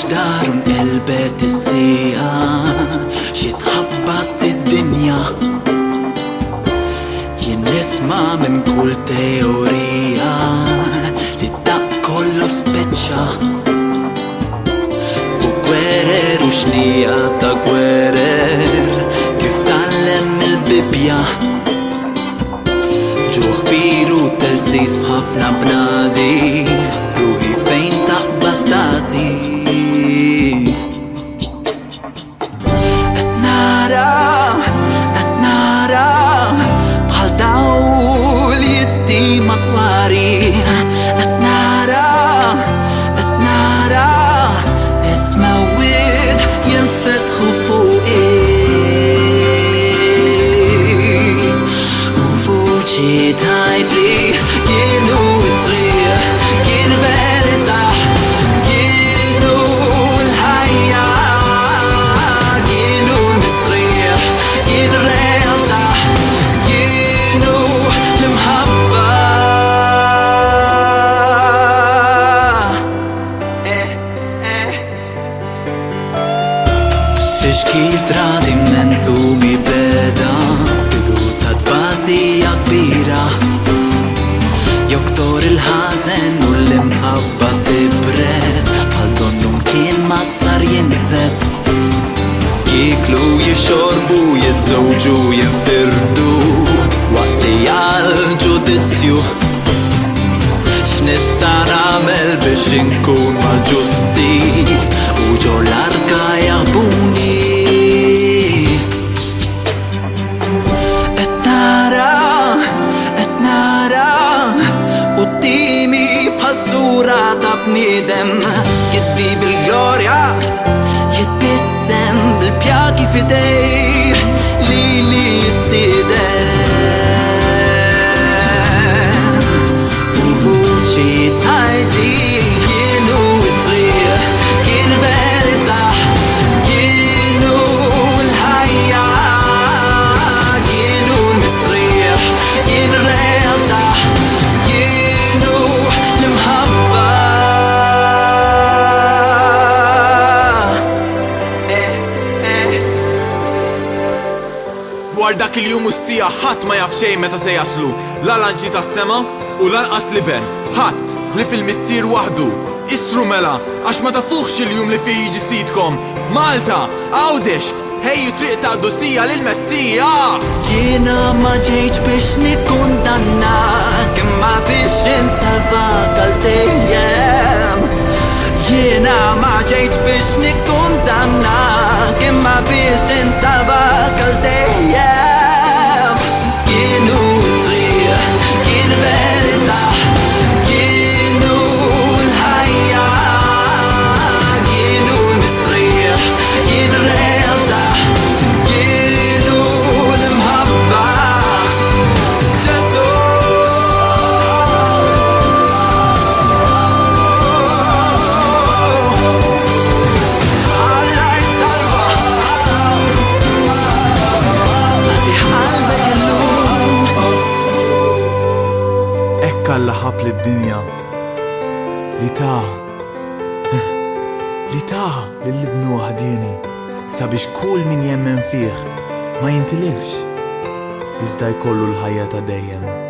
دار انقلبت السيئة شي تخبط الدنيا ينسمع من كل تيوريا للدق كله سبتشا فو guerer وشنيقة تا guerer كيف تعلم البيبيا جوع كبير وتزيز بحفنا بنادي روحي فين تقبض تعطي اتنارا بحال داول يدي مطواري اتنارا اسموت ينفتحوا فوقي وفوتشي تايدلي ينو الطريق ينبردح ينو الحياة ينو المستريح ينريح ينو المحبة تشكيل tradimento mi beda Teduta tbadija kbira Joktor il-ħazen u l-imħabba tibred Bħal donnum kien massar jinfed Jiklu, jixorbu, jizzowġu, jinfirdu Waqt li għal-ġudizzju X'nista' nagħmel biex inkun mal-ġusti U ġo l-arka jaħbuni Etnara Quddimi bħassura ta' bniedem Jitbi bil-glorja Jitbissem bil-pjaki fidej li jistieden Vuċi tajdi kienu it-triq Kien veritaħ Kienu l-ħajja Kienu l-mistriħ Kien realtaħ Kienu l-imħabba Dwar dak il-jum u s-sija ħadd ma jaf xejn meta se jaslu La lanċi tas-sema u lanqas li ben ħadd li fil-missier waħdu Isru mela għax ma tafuħx il-jum li fih jiġi sidkom Malta, Għawdex, ħejju triq ta' dossija lil-Messija Jiena ma ġejtx biex nikkundannak imma biex insalvak għal dejjem Jiena ma ġejtx biex nikkundannak imma biex insalvak għal dejjem Kienu triq, kien veritaħ Kienu l-ħajja Kienu l-mistriħ Kien realtaħ Kienu l-imħabba Ġesu Alla jsalva Għati ħalbek illum Ekka l-ħab lid-dinja li ta' lill-ibnu ħadini sabiex kull min jemmen fih ma jintilifx iżda jkollu l-ħajja ta' dejjem